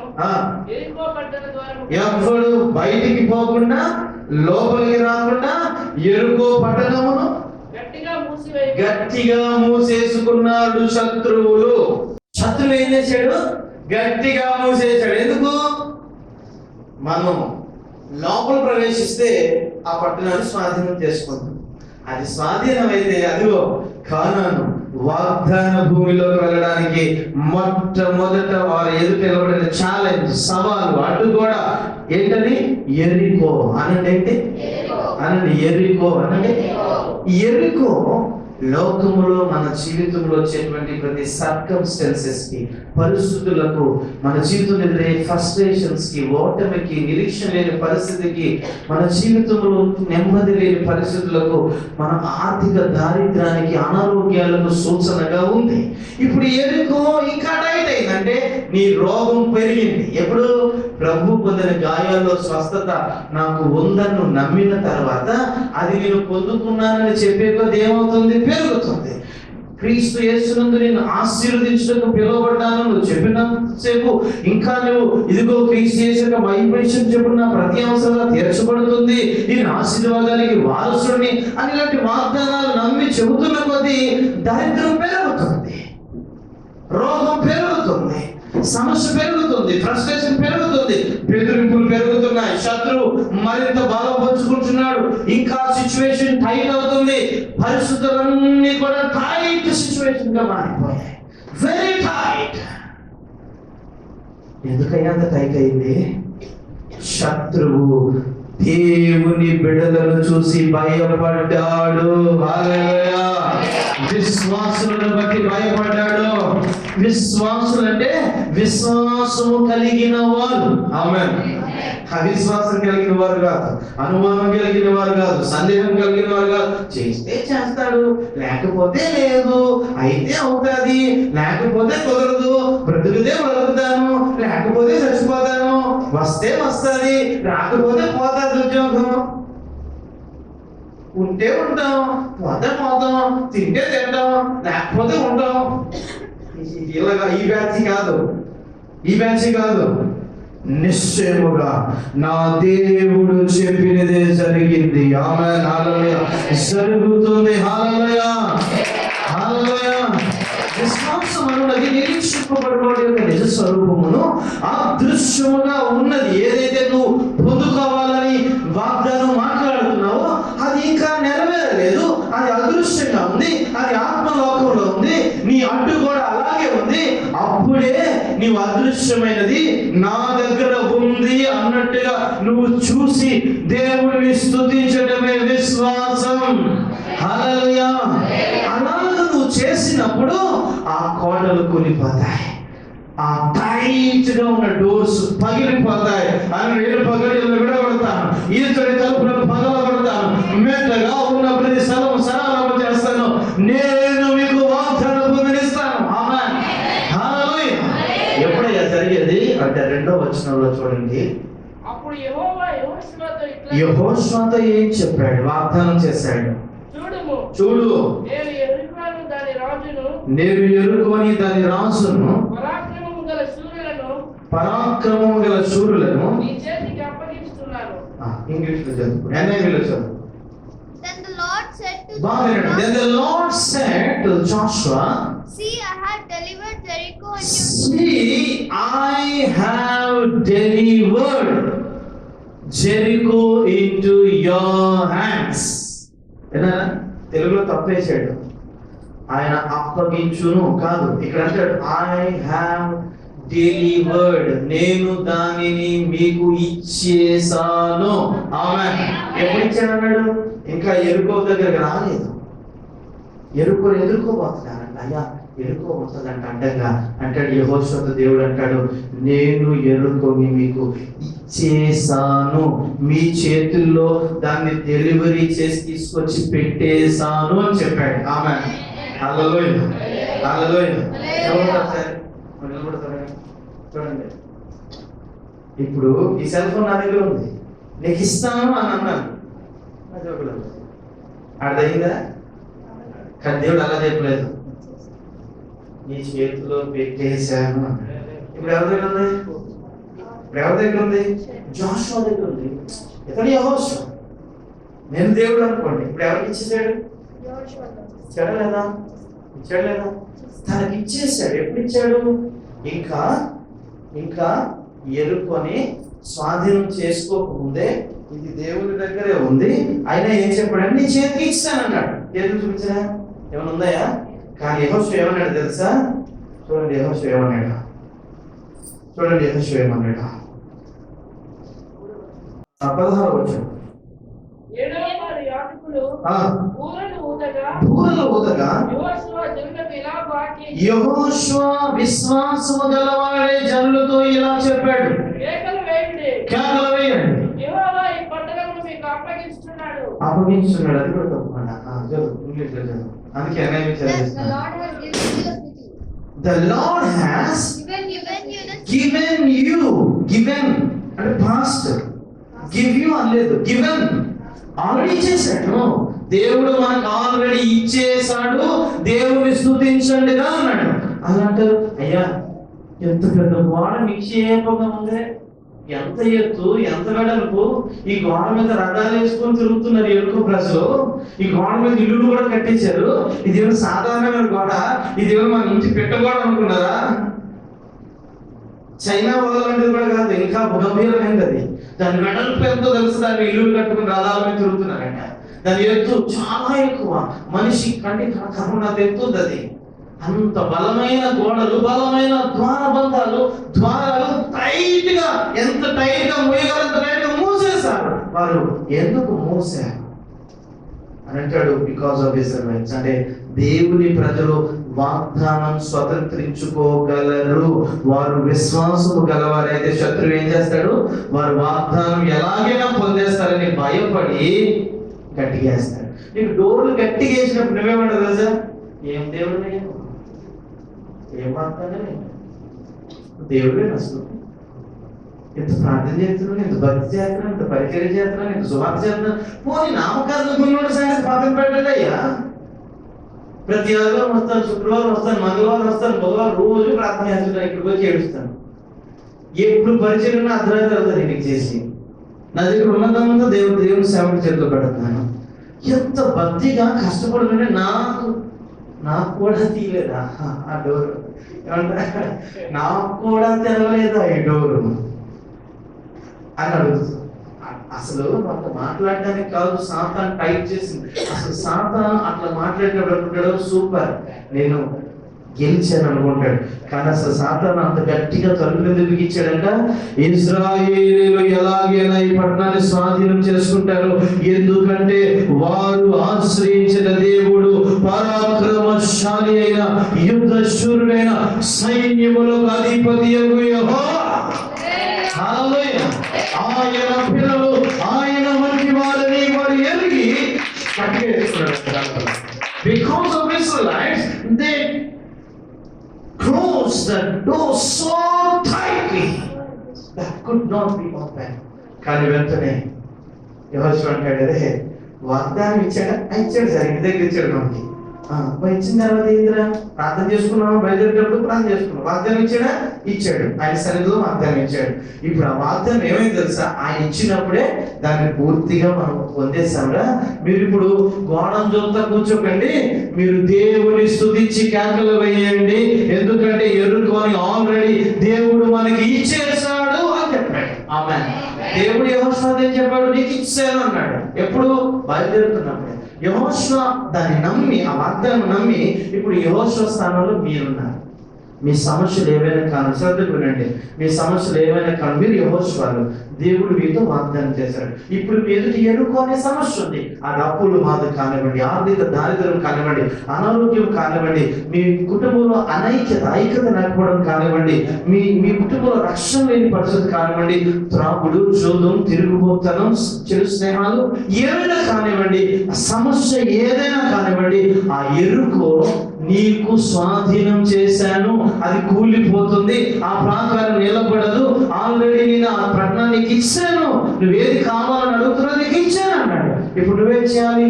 యెరికో పట్టణ ద్వారము ఎవ్వడు బయటికి పోకుండా లోపలికి రాకుండా యెరికో పట్టణమును గట్టిగా మూసేసుకున్నాడు. శత్రువు ఏం చేశాడు? గట్టిగా మూసేశాడు. ఎందుకు? మనం లోపల ప్రవేశిస్తే ఆ పట్టణాన్ని స్వాధీనం చేసుకుందాం. అది స్వాధీనం అయితే అదిగో కానాను వాగ్దాన భూమిలోకి వెళ్ళడానికి మొట్టమొదట వారు ఎదుట నిలబడిన ఛాలెంజ్, సవాలు, అడ్డు కూడా ఏంటని? యెరికో అనండి. ఏంటి అనండి? యెరికో అనండి. యెరికో లోకములో మన జీవితంలో వచ్చేటువంటి ప్రతి సర్కమ్స్టెన్సెస్ కి, పరిస్థితులకు, మన జీవితంలో ఎదురయ్యే ఫ్రస్ట్రేషన్స్ కి, ఓటమికి, నిరీక్షణ లేని పరిస్థితికి, మన జీవితంలో నెమ్మది లేని పరిస్థితులకు, మన ఆర్థిక దారిద్ర్యానికి, అనారోగ్యాలకు సూచనగా ఉంది. ఇప్పుడు యెరికో ఇంకా టైట్ అయిందంటే నీ రోగం పెరిగింది. ఎప్పుడు? ప్రభు పొందిన గాయాల్లో స్వస్థత నాకు ఉందని నమ్మిన తర్వాత అది నేను పొందుకున్నానని చెప్పే కొద్ది ఏమవుతుంది? పెరుగుతుంది. క్రీస్తు యేసునందు నేను ఆశీర్వదించడానికి పిలువబడ్డాను నువ్వు చెప్పినంతసేపు ఇంకా నువ్వు ఇదిగో క్రీస్తు యేసు యొక్క వైభవం చెప్పుకున్న ప్రతి అవసరంగా తీర్చబడుతుంది, నేను ఆశీర్వాదానికి వారసుడిని అని ఇలాంటి వాగ్దానాలు నమ్మి చెబుతున్న కొద్దీ దారిద్ర్యం పెరుగుతుంది, రోగం పెరుగుతుంది, సమస్య పెరుగుతుంది, ఫ్రస్ట్రేషన్ పెరుగుతుంది, బెదిరింపులు పెరుగుతున్నాయి, శత్రువు మరింత బలం పంచుకుంటున్నాడు, ఇంకా సిచ్యువేషన్ టైట్ అవుతుంది, పరిస్థితులన్నీ కూడా టైట్ సిచ్యువేషన్ గా మారిపోయాయి. Very tight. ఎందుకయ్యా అంత టైట్ అయింది? శత్రువు దేవుని బిడ్డలను చూసి భయపడ్డాడు. హల్లెలూయా. విశ్వాసులను బట్టి భయపడ్డాడు. విశ్వాసులు అంటే విశ్వాసము కలిగిన వారు. ఆమేన్. అవిశ్వాసం కలిగిన వారు కాదు, అనుమానం కలిగిన వారు కాదు, సందేహం కలిగిన వారు కాదు. చేస్తే చేస్తాడు, లేకపోతే లేదు, అయితే అవుతుంది, లేకపోతే కుదరదు, బ్రతుకుతే బ్రతుకుతాను, లేకపోతే చచ్చిపోతాను, వస్తే వస్తుంది, రాకపోతే పోతుంది ఉద్యోగం, ఉంటే ఉంటాం, పోతే పోతాం, తింటే తింటాం, లేకపోతే ఉంటాం. ఇలాగా ఈ బ్యాచ్ కాదు. నిశ్చయముగా నా దేవుడు చెప్పినదే జరిగింది. ఆమేన్. హల్లెలూయా. జరుగుతుంది. హల్లెలూయా. హల్లెలూయా. విశ్వాసం అన్నది నిరీక్షింపబడినవాడి యొక్క నిజ స్వరూపమును అదృశ్యముగా ఉన్నది. ఏదైతే నువ్వు పొందుకోవాలని వాగ్దానం మాట్లాడుతున్నావో అది ఇంకా నెరవేరలేదు, అది అదృశ్యంగా ఉంది, అది ఆత్మలోకంలో ఉంది, నీ అడ్డు కూడా అలాగే ఉంది. అప్పుడే నీవు అదృశ్యమైనది నా దగ్గర ఉంది అన్నట్టుగా నువ్వు చూసి దేవుడిని స్తుతించడమే విశ్వాసం. హల్లెలూయా. అలాగ నువ్వు చేసినప్పుడు ఆ కోటలు కూలిపోతాయి, ఆ టైట్ గా ఉన్న డోర్స్ పగిలిపోతాయి. అని నేను పగలి విడగొడతాను, ఈతడి తలుపులను పగలగొడతాను, మెత్తగా ఉన్న ప్రతి స్థలం సరళం చేస్తాను, నేను మీకు వాగ్దాన భూమిని ఇస్తాను. ఆమేన్. హల్లెలూయా. ఎప్పుడయ్యా జరిగేది అంటే 2వ వచనంలో చూడండి. అప్పుడు యెహోవా యెహోషువతో ఏం చెప్పాడు? వాగ్దానం చేశాడు. చూడు నేను యెరికోను దాని రాజును పరాక్రమము గల శూరులను నీ చేతికి అప్పగిస్తున్నాను. ఇంగ్లీష్ లో చదువు, ఎన్ఐవిలో చదువు. Then the Lord said to Then the Lord said to Joshua, See, I have delivered Jericho into See, I have delivered Jericho into your hands. ఏనా తెలుగులో తప్పేసాడు. ఆయన అప్పగించును కాదు, ఇక్కడ అంటాడు ఐ హ్యావ్ డెలివర్డ్, నేను దానిని మీకు ఇచ్చేసాను. ఆమేన్. ఎప్పుడు ఇచ్చాను అన్నాడు? ఇంకా యెరికో దగ్గరికి రాలేదు, యెరికోను ఎదుర్కోబోతున్నారంట. అయ్యా ఎరుకో ఉంటుందంట అడ్డంగా. అంటాడు యెహోషువతో దేవుడు అంటాడు, నేను ఎరుకోని మీకు ఇచ్చేసాను, మీ చేతుల్లో దాన్ని డెలివరీ చేసి తీసుకొచ్చి పెట్టేశాను అని చెప్పాడు. ఆమేన్. హల్లెలూయా, హల్లెలూయా. చూడండి, ఇప్పుడు ఈ సెల్ ఫోన్ నా దగ్గర ఉంది, నీకు ఇస్తాను అని అన్నాను, అది ఒకటి అర్థమైందా? కానీ దేవుడు అలా చెప్పలేదు, నీ చేతిలో పెట్టేశాను అన్నాడు. ఇప్పుడు ఎవరి దగ్గర ఉంది? ఇప్పుడు ఎవరి దగ్గర ఉంది? జోషువా దగ్గర ఉంది. ఇతడు యెహోషువ, నేను దేవుడు అనుకోండి. ఇప్పుడు ఎవరికి ఇచ్చేసాడు? ఇచ్చాడా లేదా? ఇచ్చాడు లేదా? తనకి ఇచ్చేసాడు. ఎప్పుడు ఇచ్చాడు? ఇంకా ఎరుకొని స్వాధీనం చేసుకోకముందే ఇది దేవుని దగ్గరే ఉంది, అయినా ఏం చెప్పాడు? నీ చేతికి ఇచ్చానన్నాడు. చేతులు చూపించరా? ఏమైనా ఉందాయా? కానీ యెహోషువ ఏమన్నాడు తెలుసా? చూడండి యెహోషువ ఏమన్నాడు, చూడండి యెహోషువ ఏమన్నాడు. 16వ వచనం. బూరలు ఊదగా యెహోషువ విశ్వాసము గలవాడే జనులతో ఇలా చెప్పాడు, కేకలు వేయండి, అప్పగించున్నాడు. అది కూడా తప్పకుండా అందుకే The Lord has given you, given అంటే past, give you అనలేదు, given ఆల్రెడీ ఇచ్చేసాడు. దేవుడు మనకు ఆల్రెడీ ఇచ్చేసాడు, దేవుని స్తుతించండిగా అన్నాడు. అలా అంటారు, అయ్యా ఎంత పెద్ద గోడ నిక్షేపంగా ఉంది, ఎంత ఎత్తు, ఎంత వెడల్పు, ఈ గోడ మీద రథాలు వేసుకొని తిరుగుతున్నారు ఎరుకో ప్రజలు, ఈ గోడ మీద ఇల్లు కూడా కట్టించారు. ఇదేమో సాధారణమైన గోడ, ఇదేమో మన ఇంటి పెట్టగోడ అనుకున్నారా? చైనా వాళ్ళ లాంటిది కూడా కాదు, ఇంకా గంభీరమైనది అది. దాని వెడల్పు ఎంతో తెలుసు, దాన్ని ఇల్లు కట్టుకుని రథాల మీద తిరుగుతున్నారంట. దాని ఎత్తు చాలా ఎక్కువ, మనిషి కంటి కనుకున్నంత ఎత్తు అది. అంత బలమైన గోడలు, బలమైన ద్వారాలు టైట్ గా, ఎంత టైట్ గా మూయగలంత టైట్ గా మూసేశారు. వారు ఎందుకు మూసారు అని అంటాడు, బికాస్ ఆఫ్ ఇజ్రాయెల్స్. అంటే దేవుని ప్రజలు వాగ్దానం స్వతంత్రించుకోగలరు. వారు విశ్వాసము గలవారైతే శత్రువు ఏం చేస్తాడు? వారు వాగ్దానం ఎలాగైనా పొందేస్తారని భయపడి గట్టిగేస్తాడు. నీకు డోర్లు గట్టిగేసినప్పుడు నువ్వేమంటావు తెలుసా? ఏం దేవుడు, ఏం వాగ్దానం, దేవుడే అసలు. ఎంత ప్రార్థన చేస్తున్నాను, ఎంత భక్తి చేస్తున్నాను, ఎంత పరిచయం చేస్తున్నాను, ఎంత సువార్త చేస్తున్నాను. పోనీ నామకార్థం ఉన్నోడి సంగతి పక్కన పెట్టండి అయ్యా. ప్రతి ఆదివారం వస్తాను, శుక్రవారం వస్తాను, మంగళవారం వస్తాను, బుధవారం రోజు ప్రార్థన చేస్తున్నాను, ఇక్కడికి వచ్చి ఏడుస్తాను. ఎప్పుడు పరిచయం అర్ధరాత్రి అవుతుంది నీకు చేసి, నా దగ్గర ఉన్నదంతా దేవుని సేవకు చేతిలో పెడుతున్నాను. ఎంత భక్తిగా కష్టపడుతుంటే నాకు కూడా తీయలేదా ఆ డోరు? ఏమంటా, నాకు కూడా తెరవలేదా ఈ డోరు అని అడుగుతుంది. అసలు అంత మాట్లాడడానికి కాదు, సాతాను టైప్ చేసింది. అసలు సాతాను అట్లా మాట్లాడేటప్పుడు అనుకుంటాడు, సూపర్ నేను గెలిచాను అనుకుంటాడు. కానీ అసలు సాతాను అంత గట్టిగా తలుపులు ఎందుకు బిగించాడంట? ఇశ్రాయేలీయులు ఎలాగైనా ఈ పట్టణాన్ని స్వాధీనం చేసుకుంటారు, ఎందుకంటే వారు ఆశ్రయించిన దేవుడు పరాక్రమశాలి అయిన యుద్ధ శూరుడైన సైన్యములకు అధిపతి యెహోవా. హల్లెలూయా. ఆయన పిల్లలు ఆయన వంటి వారిని వారు ఎరిగి కట్టేస్తున్నాడు. Because of Israelites, they closed the door so tightly that could not be opened. కానీ వెంటనే యెహోషువ అంటాడు, అరే వాగ్దానం ఇచ్చాడా? ఇచ్చాడు సార్, ఇంటి దగ్గర ఇచ్చాడు మనకి. ఇచ్చిన తర్వాత ఏంటిరా? ప్రార్థన చేసుకున్నాము, బయలుదేరేటప్పుడు ప్రార్థన చేసుకున్నాం. వాగ్దానం ఇచ్చాడా? ఇచ్చాడు. ఆయన సన్నిధిలో వాగ్దానం ఇచ్చాడు. ఇప్పుడు ఆ వాగ్దానం ఏమైంది తెలుసా? ఆయన ఇచ్చినప్పుడే దాన్ని పూర్తిగా మనం పొందేశాంరా. మీరు ఇప్పుడు గోడం చూస్తా కూర్చోకండి, మీరు దేవుని స్తుతించి కేకలు వేయండి, ఎందుకంటే ఎరుకొని ఆల్రెడీ దేవుడు మనకి ఇచ్చేసాడు అని చెప్పాడు. ఆమేన్. దేవుడు యెహోషువతో ఏం చెప్పాడు? నీకు ఇచ్చాను అన్నాడు. ఎప్పుడు? బయలుదేరుతున్నప్పుడే. యెహోషువ దాన్ని నమ్మి, ఆ వాగ్దానం నమ్మి, ఇప్పుడు యెహోషువ స్థానంలో మీరున్నారు. మీ సమస్యలు ఏవైనా కాను, శ్రద్ధగా వినండి, మీ సమస్యలు ఏవైనా కాను, మీరు యెహోషువలు, దేవుడు మీతో వాగ్దానం చేశాడు. ఇప్పుడు మీ ఎదుట ఎరుకో అనే సమస్య ఉంది. ఆ అప్పులు బాధ కానివ్వండి, ఆర్థిక దారిద్ర్యం కానివ్వండి, అనారోగ్యం కానివ్వండి, మీ కుటుంబంలో ఐక్యత లేకపోవడం కానివ్వండి, మీ కుటుంబంలో రక్షణ లేని పరిస్థితి కానివ్వండి, త్రాగుడు, జోదం, తిరుగుబోతనం, చెడు స్నేహాలు ఏమైనా కానివ్వండి, సమస్య ఏదైనా కానివ్వండి, ఆ ఎరుకో నీకు స్వాధీనం చేశాను, అది కూలిపోతుంది, ఆ ప్రాకారం నిలబడదు, ఆల్రెడీ నేను ఆ ప్రకటన నీకు ఇచ్చాను, నువ్వేది కావాలని అడుగుతున్నా నీకు ఇచ్చాను అన్నాడు. ఇప్పుడు నువ్వేం చేయాలి?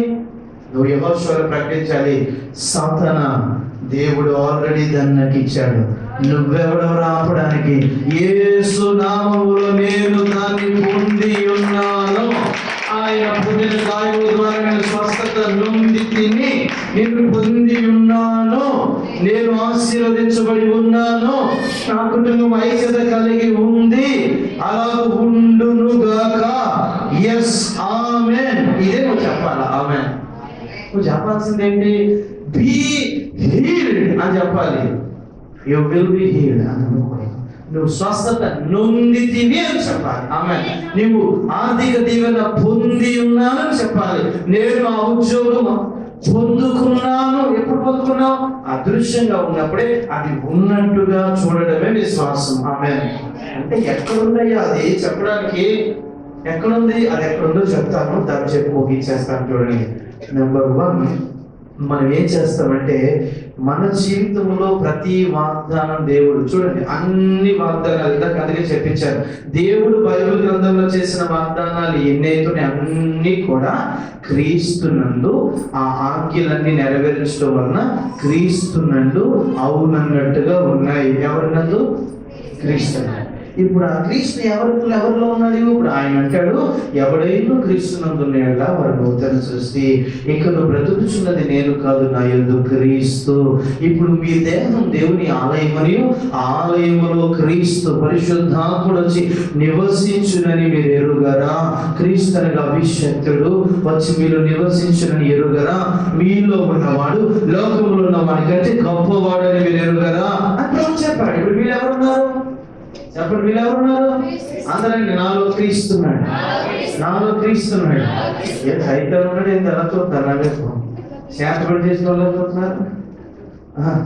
నువ్వు యెహోషువను ప్రకటించాలి, సాతానా దేవుడు ఆల్రెడీ దాన్ని నాకు ఇచ్చాడు, నువ్వెవడెవరు ఆపడానికి? యేసు నామములో నేను దాన్ని పొంది ఉన్నాను, ఆయన పొందిన గాయముల ద్వారా నేను స్వస్థత నొంది తిని నిన్ను పొంది ఉన్నాను, నేను ఆశీర్వదించబడి ఉన్నాను, నా కుటుంబం ఐక్యత కలిగి ఉంది, అలా ఉండును గాక. ఎస్ ఆమేన్. ఇదే నువ్వు చెప్పాలా? ఆమేన్. నువ్వు చెప్పాల్సింది ఏంటి? బీ హీల్డ్ అని చెప్పాలి. యు విల్ బి హీల్డ్ అని అనుకోవాలి. నువ్వు స్వస్థత నొందితివి అని చెప్పాలి. ఆమేన్. నువ్వు ఆర్థిక దీవెన పొంది ఉన్నానని చెప్పాలి. నేను ఆ ఉద్యోగం పొందుకున్నాను. ఎప్పుడు పొందుకున్నావు? అదృశ్యంగా ఉన్నప్పుడే అది ఉన్నట్టుగా చూడడమే విశ్వాసం. ఆమేన్. అంటే ఎక్కడుందయ్యా అది చెప్పడానికి? ఎక్కడుంది? అది ఎక్కడుందో చెప్తాను, దాన్ని చెప్పి ముగించేస్తాను. చూడండి, నెంబర్ 1, మనం ఏం చేస్తామంటే మన జీవితంలో ప్రతి వాగ్దానం దేవుడు, చూడండి అన్ని వాగ్దానాలు ఇందాక అందుకే చెప్పించారు, దేవుడు బైబిల్ గ్రంథంలో చేసిన వాగ్దానాలు ఎన్నైతే అన్ని కూడా క్రీస్తునందు ఆ ఆజ్ఞలన్నీ నెరవేర్చడం వలన క్రీస్తునందు అవునన్నట్టుగా ఉన్నాయి. ఎవరినందు? క్రీస్తు. ఇప్పుడు ఆ క్రీస్తు ఎవరిలో ఉన్నాడు? ఇప్పుడు ఆయన అంటాడు, ఎవడైనా క్రీస్తునందున్నాడా వాడు నూతన సృష్టి, ఇక నువ్వు బ్రతుకుచున్నది నేను కాదు, నా యందు క్రీస్తు. ఇప్పుడు మీ దేహం దేవుని ఆలయం మరియు ఆలయములో క్రీస్తు పరిశుద్ధాత్ముడు వచ్చి నివసించునని మీరు ఎరుగరా? క్రీస్తు అనగా అభిషక్తుడు వచ్చి మీరు నివసించునని ఎరుగరా? మీలో ఉన్నవాడు లోకములో ఉన్నవాడి కంటే గొప్పవాడని మీరు ఎరుగరా అని చెప్పాడు. ఇప్పుడు వీళ్ళు ఎవరున్నారు? చెప్పండి, వీళ్ళు ఎవరున్నారు? అందరండి, నాలో క్రీస్తున్నాడు, నాలో క్రీస్తున్నాడు. ఏ సైతం ఉన్నాడు, ఏం ఎలా చూస్తారు? అలాగే శాంతపడి చేసిన వాళ్ళు చూస్తున్నారు.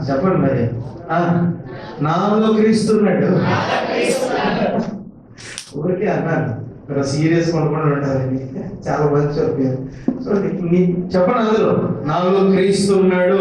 చెప్పండి మరి, నాలో క్రీస్తున్నాడు. ఊరికే అన్నారు, ఇక్కడ సీరియస్ కొనుక్కొని ఉంటారు, చాలా మంచి చెప్పారు. సో చెప్పండి, అందులో నాలో క్రీస్తున్నాడు.